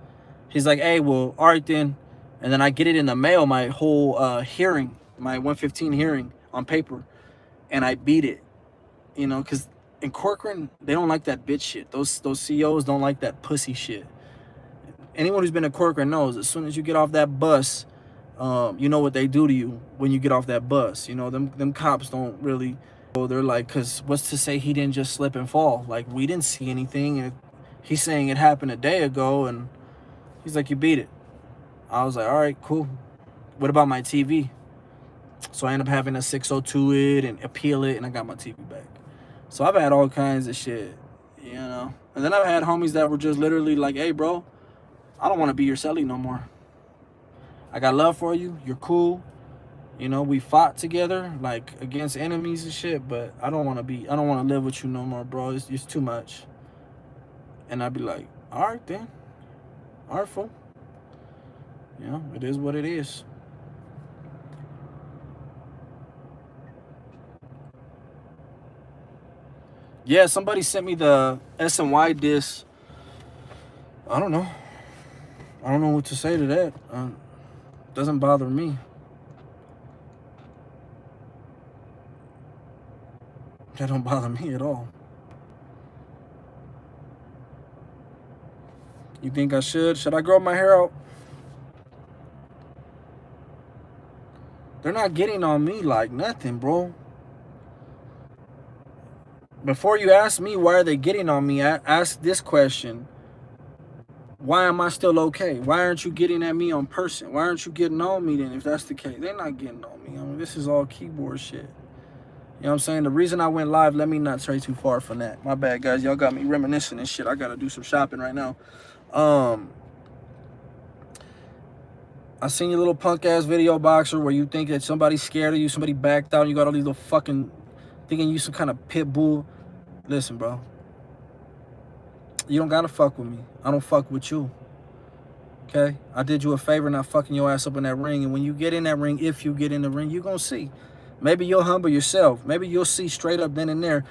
He's like, hey, well, all right then. And then I get it in the mail, my whole hearing, my 115 hearing on paper. And I beat it, because in Corcoran, they don't like that bitch shit. Those COs don't like that pussy shit. Anyone who's been to Corcoran knows, as soon as you get off that bus, you know what they do to you when you get off that bus. Them cops don't really, they're like, because what's to say he didn't just slip and fall? Like, we didn't see anything. And he's saying it happened a day ago, and he's like, you beat it. I was like, all right, cool. What about my TV? So I ended up having a 602 it and appeal it, and I got my TV back. So I've had all kinds of shit, And then I've had homies that were just literally like, hey, bro, I don't want to be your cellie no more. I got love for you. You're cool. We fought together, like, against enemies and shit, but I don't want to live with you no more, bro. It's too much. And I'd be like, all right, then. All right, fool. It is what it is. Yeah, somebody sent me the SNY disc. I don't know. I don't know what to say to that. Doesn't bother me. That don't bother me at all. You think I should? Should I grow my hair out? They're not getting on me like nothing, bro. Before you ask me why are they getting on me, ask this question. Why am I still okay? Why aren't you getting at me on person? Why aren't you getting on me then if that's the case? They're not getting on me. I mean, this is all keyboard shit. You know what I'm saying? The reason I went live, let me not stray too far from that. My bad, guys. Y'all got me reminiscing and shit. I got to do some shopping right now. I seen your little punk-ass video, Boxer, where you think that somebody's scared of you, somebody backed out, and you got all these little fucking thinking you some kind of pit bull. Listen, bro. You don't got to fuck with me. I don't fuck with you. Okay? I did you a favor not fucking your ass up in that ring. And when you get in that ring, if you get in the ring, you're going to see. Maybe you'll humble yourself. Maybe you'll see straight up then and there.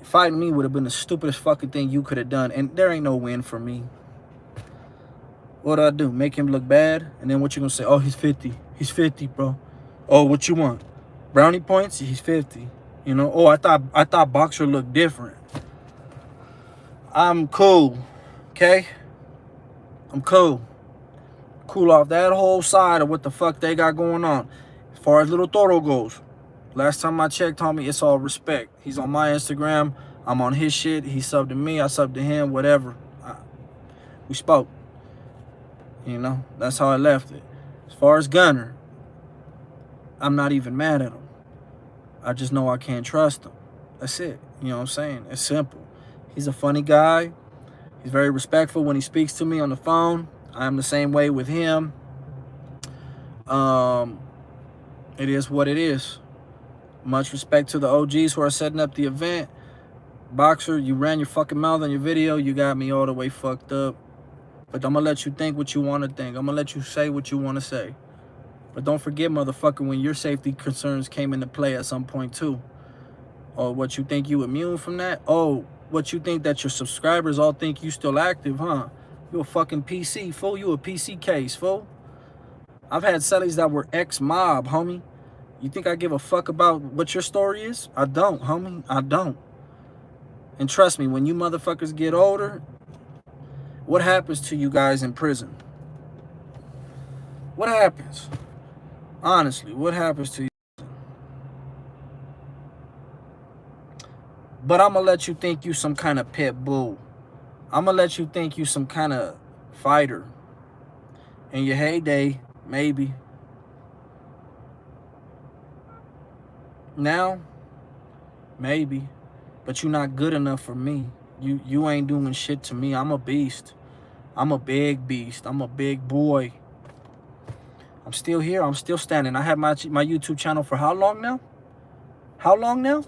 Fighting me would have been the stupidest fucking thing you could have done. And there ain't no win for me. What do I do? Make him look bad? And then what you going to say? Oh, he's 50. He's 50, bro. Oh, what you want? Brownie points? He's 50. You know? Oh, I thought Boxer looked different. I'm cool. Okay? I'm cool. Cool off that whole side of what the fuck they got going on. As far as Little Toro goes, last time I checked, homie, it's all respect. He's on my Instagram. I'm on his shit. He subbed to me. I subbed to him. Whatever. We spoke. You know, that's how I left it. As far as Gunner, I'm not even mad at him. I just know I can't trust him. That's it. You know what I'm saying? It's simple. He's a funny guy. He's very respectful when he speaks to me on the phone. I'm the same way with him. It is what it is. Much respect to the OGs who are setting up the event. Boxer, you ran your fucking mouth on your video. You got me all the way fucked up. But I'm going to let you think what you want to think. I'm going to let you say what you want to say. But don't forget, motherfucker, when your safety concerns came into play at some point, too. Or what you think you immune from that? Oh, what you think that your subscribers all think you still active, huh? You a fucking PC, fool. You a PC case, fool. I've had cellies that were ex-mob, homie. You think I give a fuck about what your story is? I don't, homie. I don't. And trust me, when you motherfuckers get older, what happens to you guys in prison? What happens? Honestly, what happens to you? But I'm going to let you think you some kind of pit bull. I'm going to let you think you some kind of fighter. In your heyday, maybe. Now, maybe. But you're not good enough for me. You ain't doing shit to me. I'm a beast. I'm a big beast. I'm a big boy. I'm still here. I'm still standing. I have my YouTube channel for how long now? How long now?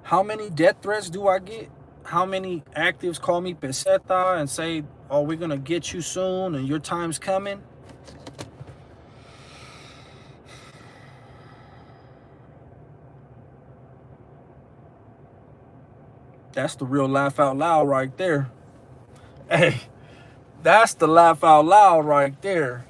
How many death threats do I get? How many actives call me peseta and say, oh, we're going to get you soon and your time's coming? That's the real laugh out loud right there. Hey, that's the laugh out loud right there.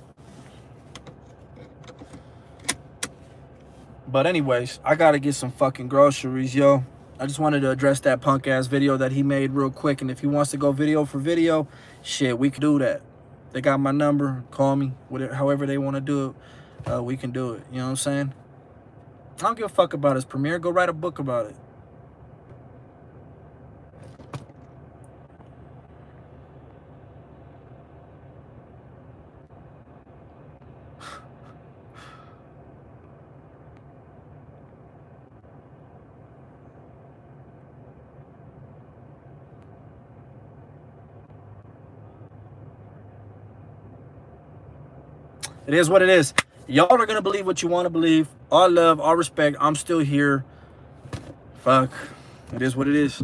But anyways, I got to get some fucking groceries, yo. I just wanted to address that punk ass video that he made real quick. And if he wants to go video for video, shit, we can do that. They got my number. Call me. Whatever, however they want to do it, we can do it. You know what I'm saying? I don't give a fuck about his premiere. Go write a book about it. It is what it is. Y'all are going to believe what you want to believe. All love, all respect. I'm still here. Fuck. It is what it is.